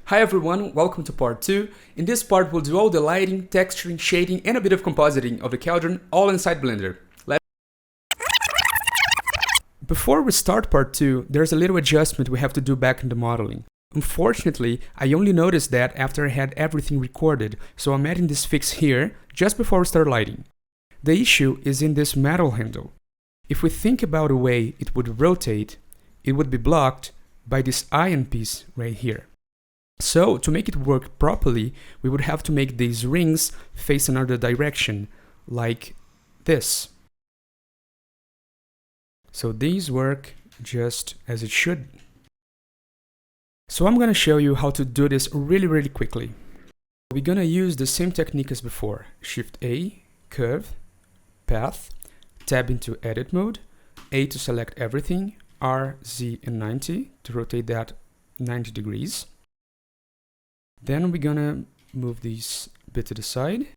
Hi everyone, welcome to part 2. In this part we'll do all the lighting, texturing, shading and a bit of compositing of the Cauldron all inside Blender. Before we start part 2, there's a little adjustment we have to do back in the modeling. Unfortunately, I only noticed that after I had everything recorded, so I'm adding this fix here just before we start lighting. The issue is in this metal handle. If we think about a way it would rotate, it would be blocked by this iron piece right here. So to make it work properly, we would have to make these rings face another direction, like this. So these work just as it should. So I'm gonna show you how to do this really quickly. We're gonna use the same technique as before. Shift A, curve, path, tab into edit mode, A to select everything, R, Z and 90 to rotate that 90 degrees. Then we're gonna move these a bit to the side.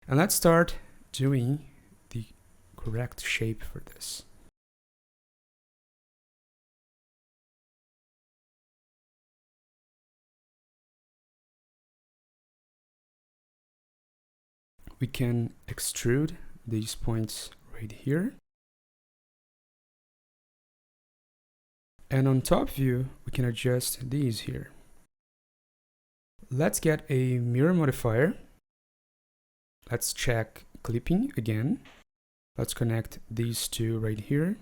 And let's start doing the correct shape for this. We can extrude these points right here. And on top view, we can adjust these here. Let's get a mirror modifier. Let's check clipping again. Let's connect these two right here.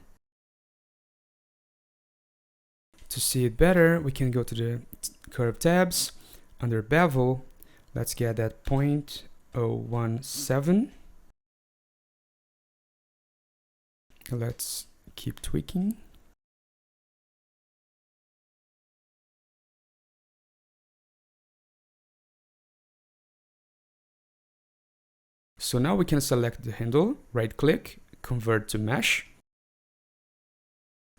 To see it better, we can go to the curve tabs. Under bevel, let's get that 0.017. Let's keep tweaking. So now we can select the handle, right click, convert to mesh.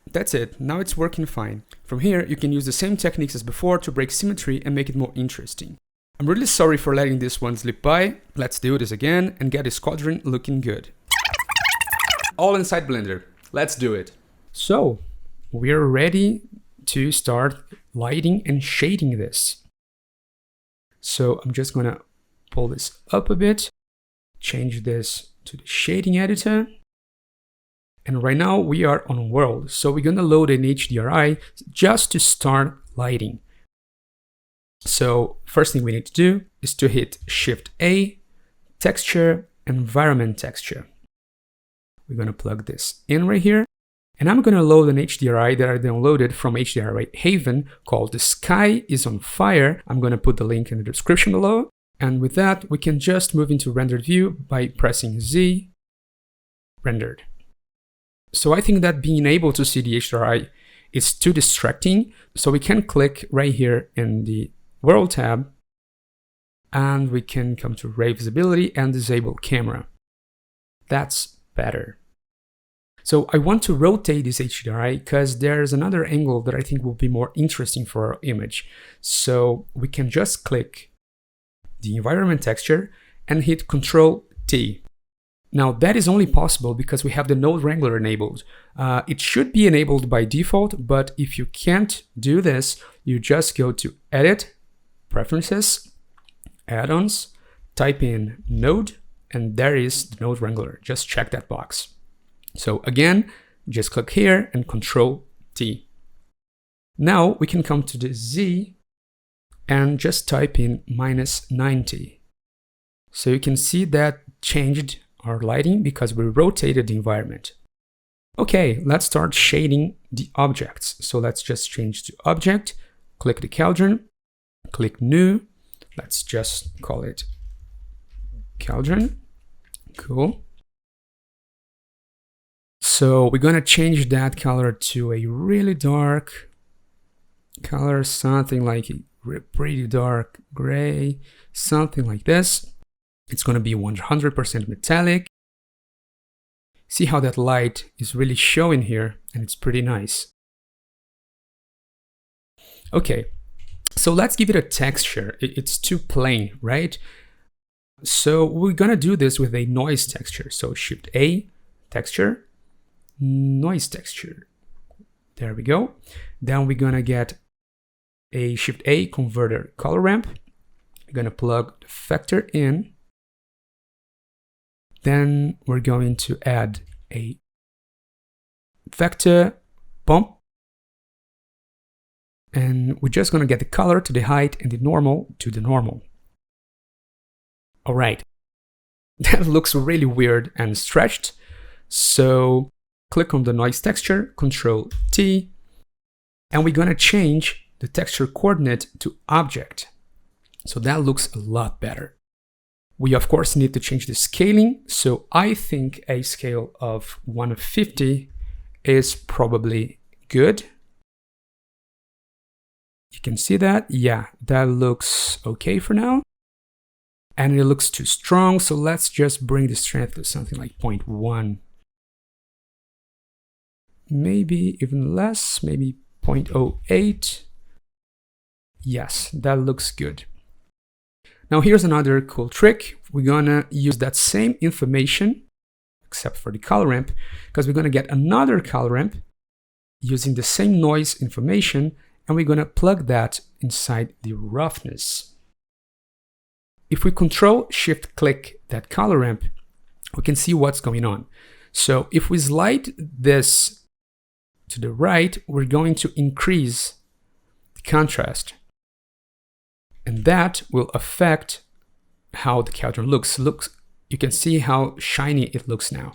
That's it, now it's working fine. From here, you can use the same techniques as before to break symmetry and make it more interesting. I'm really sorry for letting this one slip by. Let's do this again and get this Cauldron looking good. All inside Blender, let's do it. So, we're ready to start lighting and shading this. So I'm just gonna pull this up a bit. Change this to the shading editor. And right now we are on world. So we're gonna load an Hdri just to start lighting. So first thing we need to do is to hit Shift A, texture, environment texture. We're gonna plug this in right here. And I'm gonna load an Hdri that I downloaded from Hdri Haven called The Sky is on Fire. I'm gonna put the link in the description below. And with that, we can just move into rendered view by pressing Z, rendered. So I think that being able to see the Hdri is too distracting. So we can click right here in the World tab, and we can come to Ray Visibility and disable camera. That's better. So I want to rotate this Hdri because there's another angle that I think will be more interesting for our image. So we can just click the environment texture and hit Ctrl T. Now that is only possible because we have the node wrangler enabled. It should be enabled by default, but if you can't do this, you just go to Edit, Preferences, Add-ons, type in Node, and there is the node wrangler. Just check that box. So again, just click here and Ctrl T. Now we can come to the Z and just type in -90. So you can see that changed our lighting because we rotated the environment. Okay, let's start shading the objects. So let's just change to Object, click the Cauldron, click New. Let's just call it Cauldron. Cool. So we're gonna change that color to a really dark color, something like a pretty dark gray, something like this. It's going to be 100% metallic. See how that light is really showing here, and it's pretty nice. Okay, so let's give it a texture. It's too plain, right? So we're going to do this with a noise texture. So Shift A, texture, noise texture. There we go. Then we're gonna get a Shift A converter color ramp. We're going to plug the vector in. Then we're going to add a vector bump. And we're just going to get the color to the height and the normal to the normal. All right. That looks really weird and stretched. So click on the noise texture, Control T, and we're going to change the texture coordinate to object. So that looks a lot better. We of course need to change the scaling. So I think a scale of 150 is probably good. You can see that. Yeah, that looks okay for now. And it looks too strong. So let's just bring the strength to something like 0.1. Maybe even less, maybe 0.08. Yes, that looks good. Now here's another cool trick. We're gonna use that same information, except for the color ramp, because we're gonna get another color ramp using the same noise information, and we're gonna plug that inside the roughness. If we Control Shift click that color ramp, we can see what's going on. So if we slide this to the right, we're going to increase the contrast. And that will affect how the Cauldron looks. You can see how shiny it looks now.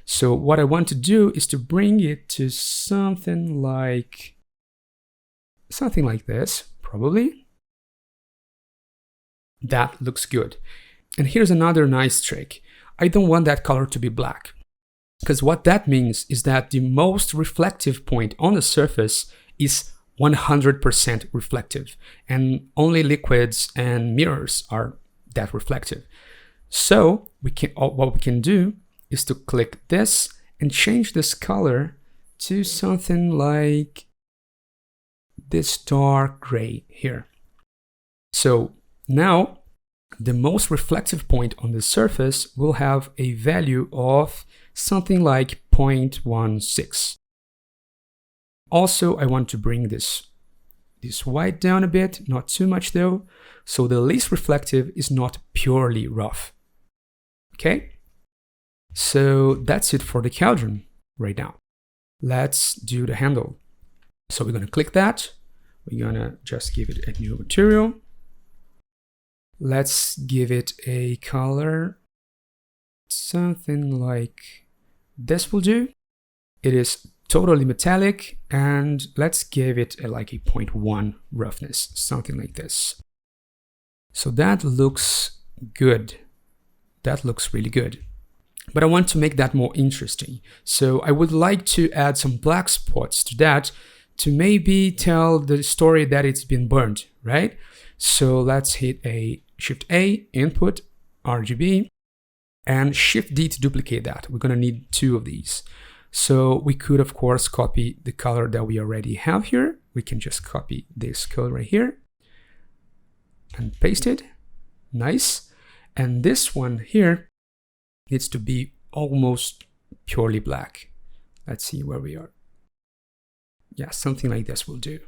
So what I want to do is to bring it to something like this, probably. That looks good. And here's another nice trick. I don't want that color to be black, because what that means is that the most reflective point on the surface is 100% reflective, and only liquids and mirrors are that reflective. So what we can do is to click this and change this color to something like this dark gray here. So now the most reflective point on the surface will have a value of something like 0.16. Also, I want to bring this white down a bit, not too much though, so the least reflective is not purely rough. Okay, so that's it for the Cauldron right now. Let's do the handle. So we're going to click that. We're going to just give it a new material. Let's give it a color, something like this will do. It is totally metallic, and let's give it like a 0.1 roughness, something like this. So that looks good. That looks really good. But I want to make that more interesting. So I would like to add some black spots to that to maybe tell the story that it's been burned, right? So let's hit a Shift A, input, RGB, and Shift D to duplicate that. We're gonna need 2 of these. So we could, of course, copy the color that we already have here. We can just copy this color right here and paste it. Nice. And this one here needs to be almost purely black. Let's see where we are. Yeah, something like this will do.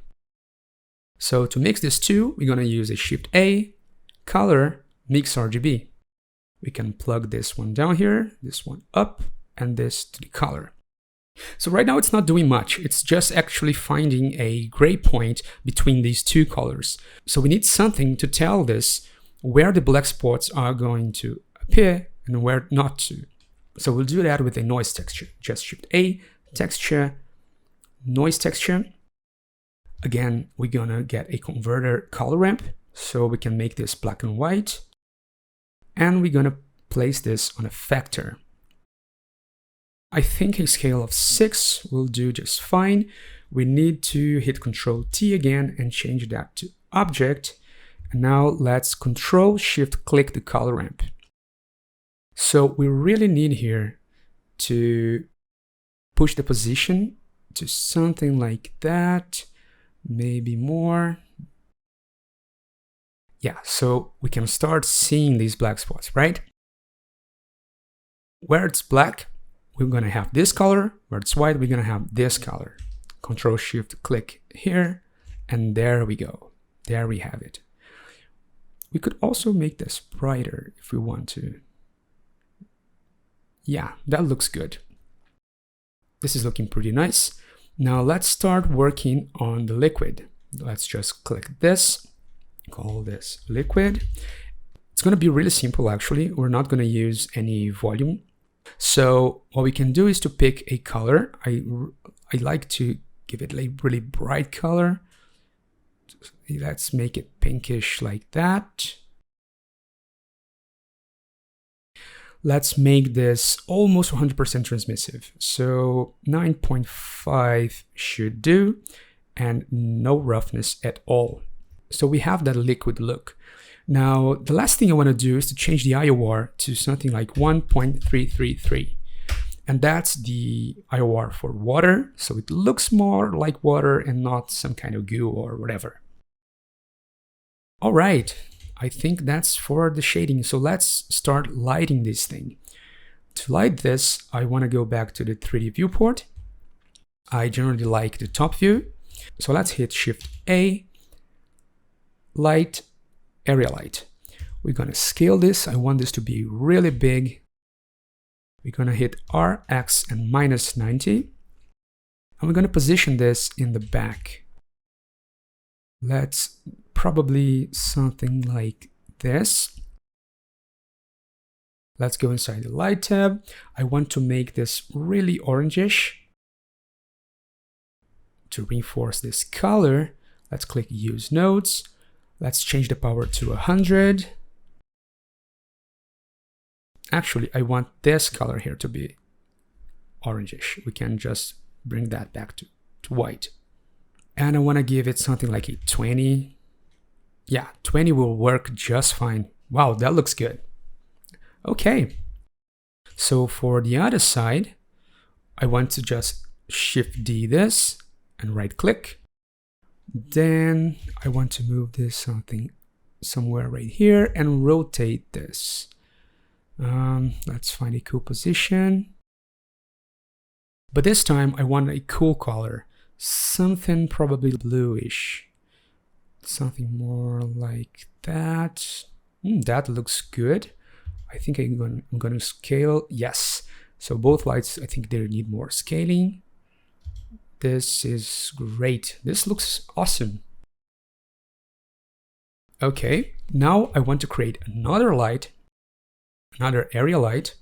So to mix these two, we're going to use a Shift A, color, mix RGB. We can plug this one down here, this one up, and this to the color. So right now it's not doing much. It's just actually finding a gray point between these two colors. So we need something to tell this where the black spots are going to appear and where not to. So we'll do that with a noise texture. Just Shift A, texture, noise texture. Again, we're gonna get a converter color ramp so we can make this black and white. And we're gonna place this on a vector. I think a scale of 6 will do just fine. We need to hit Control T again and change that to object. And now let's Control Shift click the color ramp. So we really need here to push the position to something like that, maybe more. Yeah, so we can start seeing these black spots, right? Where it's black, we're going to have this color. Where it's white, we're going to have this color. Control Shift click here And there we go. There we have it. We could also make this brighter if we want to. Yeah, that looks good. This is looking pretty nice. Now let's start working on the liquid. Let's just click this, call this liquid. It's going to be really simple actually. We're not going to use any volume. So what we can do is to pick a color. I like to give it a really bright color. Let's make it pinkish like that. Let's make this almost 100% transmissive. So 9.5 should do, and no roughness at all. So we have that liquid look. Now, the last thing I want to do is to change the IOR to something like 1.333. And that's the IOR for water. So it looks more like water and not some kind of goo or whatever. All right, I think that's for the shading. So let's start lighting this thing. To light this, I want to go back to the 3D viewport. I generally like the top view. So let's hit Shift A, light, area light. We're going to scale this. I want this to be really big. We're going to hit R, X, and -90. And we're going to position this in the back. Let's probably something like this. Let's go inside the light tab. I want to make this really orangish. To reinforce this color, let's click Use Nodes. Let's change the power to 100. Actually, I want this color here to be orangish. We can just bring that back to white. And I want to give it something like a 20. Yeah, 20 will work just fine. Wow, that looks good. Okay. So for the other side, I want to just Shift D this and right click. Then I want to move this somewhere right here and rotate this. Let's find a cool position. But this time I want a cool color. Something probably bluish. Something more like that. That looks good. I think I'm going to scale. Yes. So both lights, I think they need more scaling. This is great. This looks awesome. Okay. Now I want to create another light, another area light.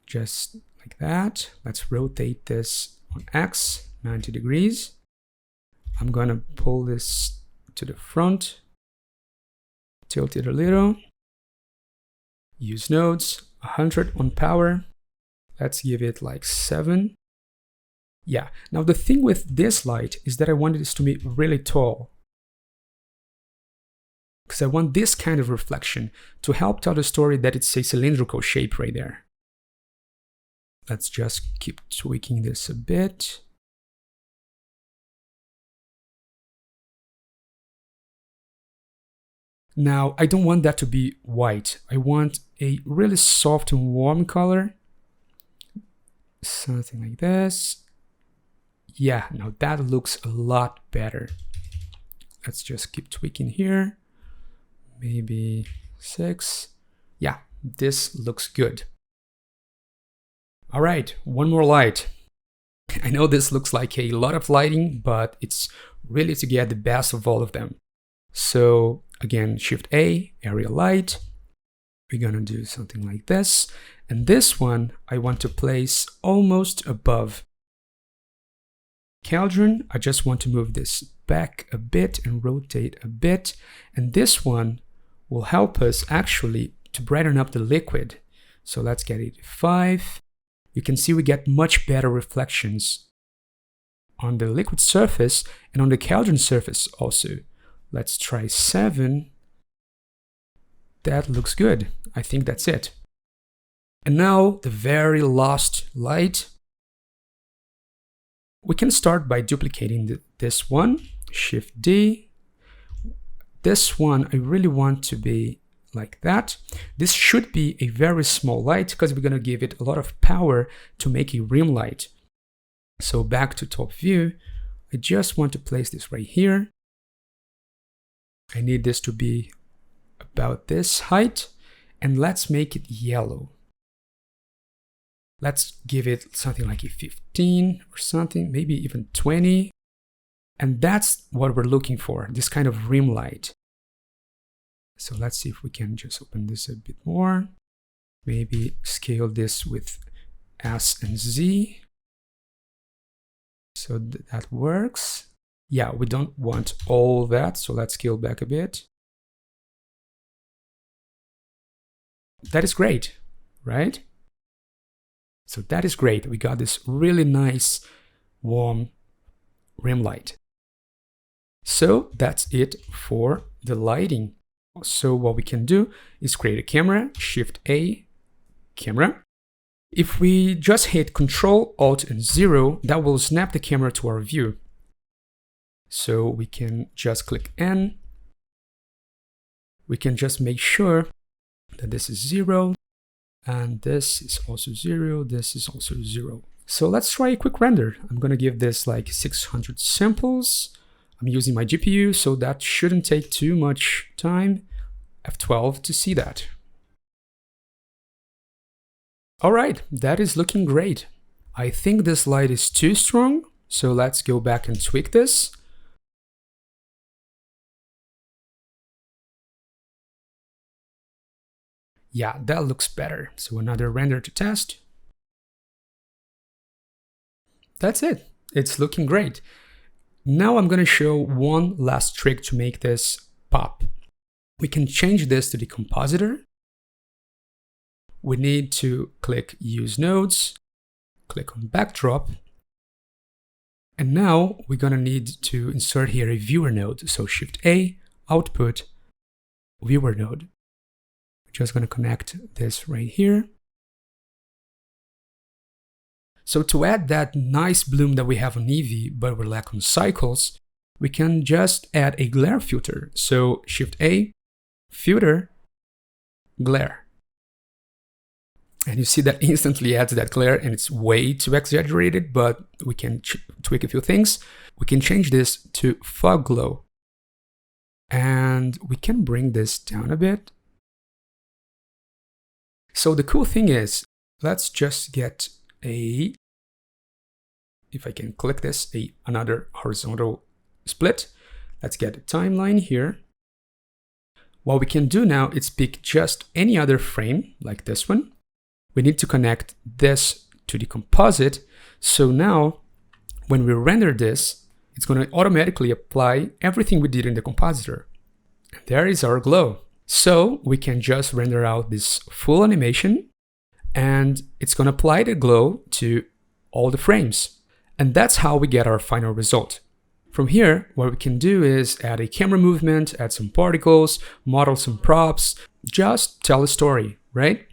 Just like that. Let's rotate this on X, 90 degrees. I'm going to pull this to the front, tilt it a little, use nodes, 100 on power. Let's give it like 7. Yeah, now the thing with this light is that I wanted this to be really tall. Because I want this kind of reflection to help tell the story that it's a cylindrical shape right there. Let's just keep tweaking this a bit. Now, I don't want that to be white. I want a really soft and warm color. Something like this. Yeah, now that looks a lot better. Let's just keep tweaking here. Maybe 6. Yeah, this looks good. All right, one more light. I know this looks like a lot of lighting, but it's really to get the best of all of them. So again, Shift A, area light. We're gonna do something like this. And this one, I want to place almost above. Cauldron, I just want to move this back a bit and rotate a bit. And this one will help us actually to brighten up the liquid. So let's get it 5. You can see we get much better reflections on the liquid surface and on the Cauldron surface also. Let's try 7. That looks good. I think that's it. And now the very last light. We can start by duplicating this one, Shift D. This one, I really want to be like that. This should be a very small light because we're going to give it a lot of power to make a rim light. So back to top view, I just want to place this right here. I need this to be about this height, and let's make it yellow. Let's give it something like a 15 or something, maybe even 20. And that's what we're looking for, this kind of rim light. So let's see if we can just open this a bit more. Maybe scale this with S and Z. So that works. Yeah, we don't want all that, so let's scale back a bit. That is great, right? So that is great. We got this really nice, warm rim light. So that's it for the lighting. So what we can do is create a camera, Shift A, camera. If we just hit Control, Alt, and 0, that will snap the camera to our view. So we can just click N. We can just make sure that this is 0, and this is also 0, this is also 0. So let's try a quick render. I'm gonna give this like 600 samples. I'm using my GPU, so that shouldn't take too much time. F12 to see that. All right, that is looking great. I think this light is too strong, so let's go back and tweak this. Yeah, that looks better. So another render to test. That's it. It's looking great. Now I'm going to show one last trick to make this pop. We can change this to the compositor. We need to click Use Nodes, click on Backdrop, and now we're going to need to insert here a Viewer node. So Shift A, Output, Viewer node. We're just going to connect this right here. So to add that nice bloom that we have on Eevee, but we lack on cycles, we can just add a glare filter. So Shift A, Filter, Glare. And you see that instantly adds that glare, and it's way too exaggerated, but we can tweak a few things. We can change this to Fog Glow. And we can bring this down a bit. So the cool thing is, let's just get a, if I can click this, another horizontal split. Let's get a timeline here. What we can do now is pick just any other frame, like this one. We need to connect this to the composite. So now, when we render this, it's going to automatically apply everything we did in the compositor. And there is our glow. So we can just render out this full animation, and it's going to apply the glow to all the frames. And that's how we get our final result. From here, what we can do is add a camera movement, add some particles, model some props, just tell a story, right?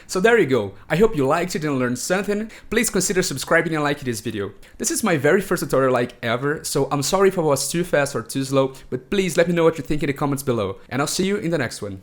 So there you go. I hope you liked it and learned something. Please consider subscribing and liking this video. This is my very first tutorial like ever, so I'm sorry if I was too fast or too slow, but please let me know what you think in the comments below, and I'll see you in the next one.